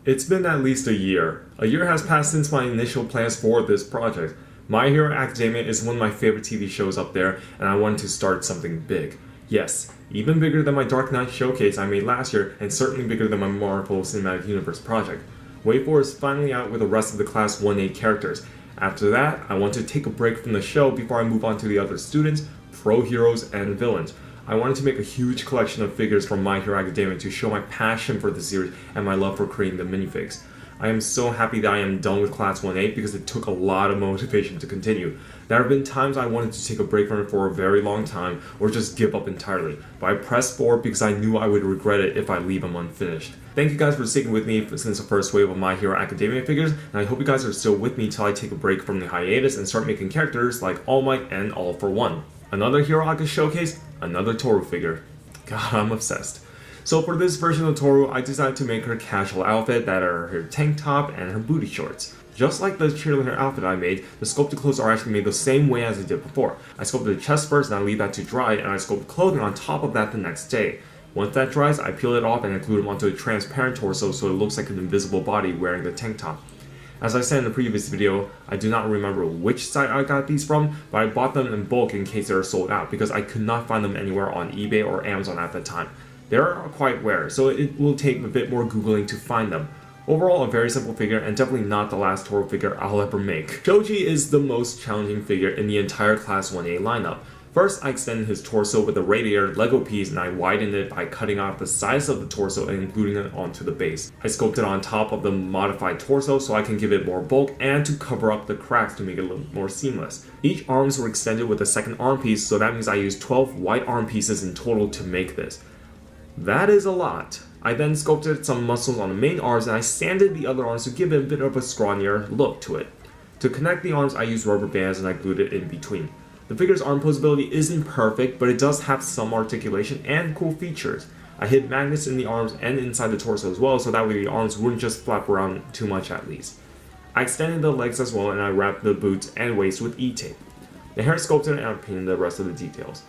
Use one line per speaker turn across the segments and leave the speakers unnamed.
It's been at least a year. A year has passed since my initial plans for this project. My Hero Academia is one of my favorite TV shows up there, and I wanted to start something big. Yes, even bigger than my Dark Knight showcase I made last year, and certainly bigger than my Marvel Cinematic Universe project. Wave 4 is finally out with the rest of the Class 1A characters. After that, I want to take a break from the show before I move on to the other students, pro heroes, and villains. I wanted to make a huge collection of figures from My Hero Academia to show my passion for the series and my love for creating the minifigs. I am so happy that I am done with Class 1A because it took a lot of motivation to continue. There have been times I wanted to take a break from it for a very long time or just give up entirely, but I pressed forward because I knew I would regret it if I leave them unfinished. Thank you guys for sticking with me since the first wave of My Hero Academia figures, and I hope you guys are still with me till I take a break from the hiatus and start making characters like All Might and All for One. Another Hero Aka showcase, another Toru figure. God, I'm obsessed. So for this version of Toru, I decided to make her casual outfit that are her tank top and her booty shorts. Just like the cheerleader outfit I made, the sculpted clothes are actually made the same way as I did before. I sculpted the chest first and I leave that to dry, and I sculpted clothing on top of that the next day. Once that dries, I peel it off and glue it onto a transparent torso so it looks like an invisible body wearing the tank top. As I said in the previous video, I do not remember which site I got these from, but I bought them in bulk in case they were sold out because I could not find them anywhere on eBay or Amazon at the time. They are quite rare, so it will take a bit more googling to find them. Overall, a very simple figure and definitely not the last Toru figure I'll ever make. Doji is the most challenging figure in the entire Class 1A lineup. First, I extended his torso with a radiator Lego piece and I widened it by cutting off the size of the torso and gluing it onto the base. I sculpted on top of the modified torso so I can give it more bulk and to cover up the cracks to make it look more seamless. Each arms were extended with a second arm piece, so that means I used 12 white arm pieces in total to make this. That is a lot. I then sculpted some muscles on the main arms and I sanded the other arms to give it a bit of a scrawnier look to it. To connect the arms, I used rubber bands and I glued it in between. The figure's arm posability isn't perfect, but it does have some articulation and cool features. I hid magnets in the arms and inside the torso as well, so that way the arms wouldn't just flap around too much at least. I extended the legs as well and I wrapped the boots and waist with E-tape. The hair is sculpted and I painted the rest of the details.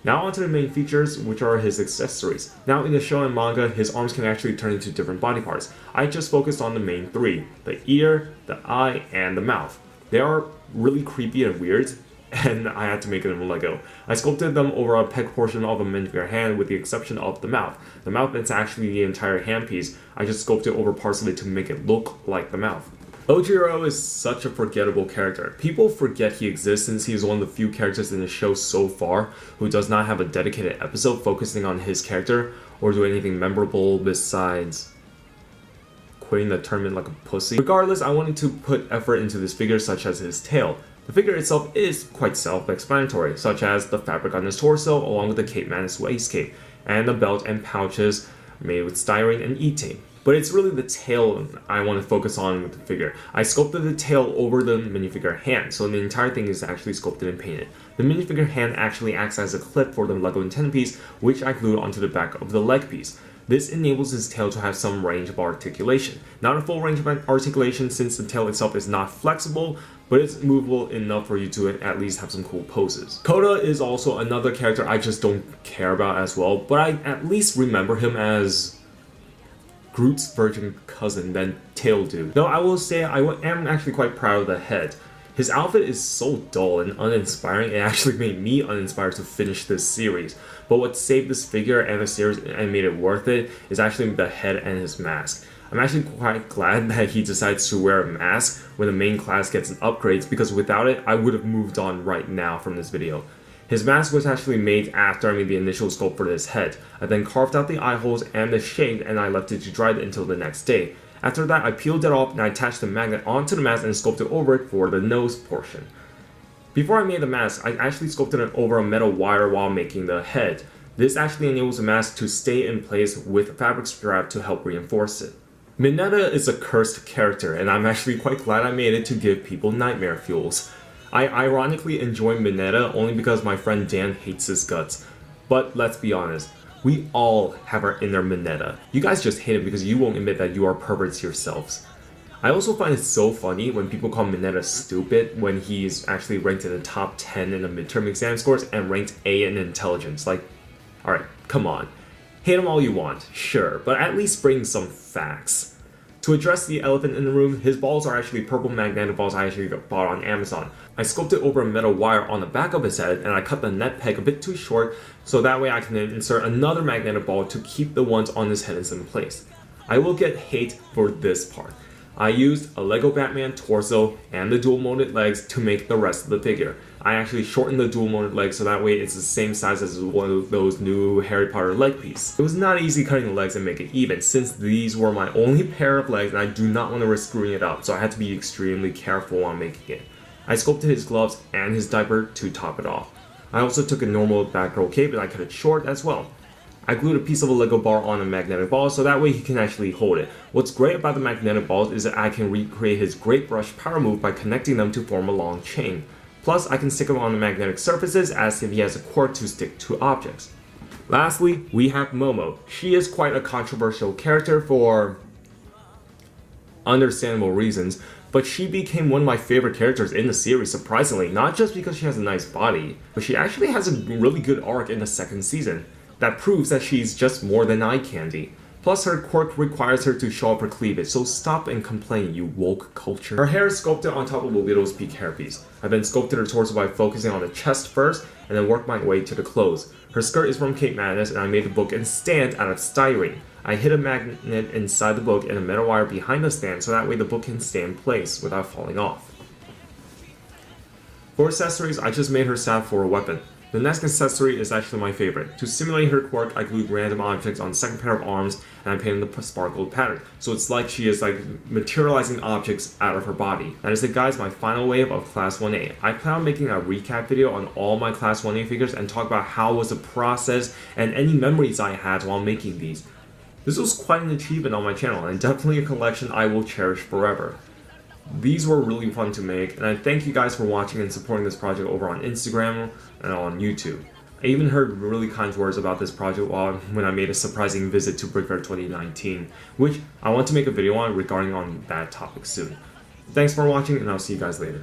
Now onto the main features, which are his accessories. Now in the show and manga, his arms can actually turn into different body parts. I just focused on the main three: the ear, the eye, and the mouth. They are really creepy and weird, and I had to make them Lego. I sculpted them over a peg portion of a minifigure hand with the exception of the mouth. The mouth is actually the entire handpiece. I just sculpted over parts of it to make it look like the mouth. Ojiro is such a forgettable character. People forget he exists since he is one of the few characters in the show so far who does not have a dedicated episode focusing on his character or do anything memorable besides quitting the tournament like a pussy. Regardless, I wanted to put effort into this figure, such as his tail. The figure itself is quite self-explanatory, such as the fabric on his torso along with the cape man's waist cape, and the belt and pouches made with styrene and E-tape. But it's really the tail I want to focus on with the figure. I sculpted the tail over the minifigure hand, so the entire thing is actually sculpted and painted. The minifigure hand actually acts as a clip for the Lego antenna piece, which I glued onto the back of the leg piece. This enables his tail to have some range of articulation. Not a full range of articulation since the tail itself is not flexible, but it's movable enough for you to at least have some cool poses. Kota is also another character I just don't care about as well, but I at least remember him as Groot's virgin cousin than Tail Dude. Though I will say I am actually quite proud of the head. His outfit is so dull and uninspiring, it actually made me uninspired to finish this series. But what saved this figure and the series and made it worth it is actually the head and his mask. I'm actually quite glad that he decides to wear a mask when the main class gets an upgrade, because without it, I would have moved on right now from this video. His mask was actually made after I made the initial sculpt for his head. I then carved out the eye holes and the shape and I left it to dry until the next day. After that, I peeled it off and I attached the magnet onto the mask and sculpted over it for the nose portion. Before I made the mask, I actually sculpted it over a metal wire while making the head. This actually enables the mask to stay in place with a fabric strap to help reinforce it. Mineta is a cursed character, and I'm actually quite glad I made it to give people nightmare fuels. I ironically enjoy Mineta only because my friend Dan hates his guts. But let's be honest, we all have our inner Mineta. You guys just hate it because you won't admit that you are perverts yourselves. I also find it so funny when people call Mineta stupid when he's actually ranked in the top 10 in the midterm exam scores and ranked A in intelligence. Like, alright, come on. Hate him all you want, sure, but at least bring some facts. To address the elephant in the room, his balls are actually purple magnetic balls I actually bought on Amazon. I sculpted over a metal wire on the back of his head, and I cut the net peg a bit too short so that way I can insert another magnetic ball to keep the ones on his head in place. I will get hate for this part. I used a Lego Batman torso and the dual molded legs to make the rest of the figure. I actually shortened the dual molded legs so that way it's the same size as one of those new Harry Potter leg pieces. It was not easy cutting the legs and make it even since these were my only pair of legs and I do not want to risk screwing it up, so I had to be extremely careful while making it. I sculpted his gloves and his diaper to top it off. I also took a normal Batgirl cape and I cut it short as well. I glued a piece of a Lego bar on a magnetic ball so that way he can actually hold it. What's great about the magnetic balls is that I can recreate his great brush power move by connecting them to form a long chain. Plus, I can stick him on the magnetic surfaces as if he has a cord to stick to objects. Lastly, we have Momo. She is quite a controversial character for understandable reasons, but she became one of my favorite characters in the series, surprisingly, not just because she has a nice body, but she actually has a really good arc in the second season. That proves that she's just more than eye candy. Plus her quirk requires her to show off her cleavage, so stop and complain, you woke culture. Her hair is sculpted on top of Lolita's peak hairpiece. I then sculpted her torso by focusing on the chest first, and then worked my way to the clothes. Her skirt is from Cape Madness, and I made the book and stand out of styrene. I hid a magnet inside the book and a metal wire behind the stand so that way the book can stay in place without falling off. For accessories, I just made her staff for a weapon. The next accessory is actually my favorite. To simulate her quirk, I glued random objects on the second pair of arms and I painted the sparkled pattern. So it's like she is like materializing objects out of her body. That is it guys, my final wave of Class 1A. I plan on making a recap video on all my Class 1A figures and talk about how was the process and any memories I had while making these. This was quite an achievement on my channel and definitely a collection I will cherish forever. These were really fun to make, and I thank you guys for watching and supporting this project over on Instagram and on YouTube. I even heard really kind words about this project when I made a surprising visit to Brick Fair 2019, which I want to make a video on regarding on that topic soon. Thanks for watching, and I'll see you guys later.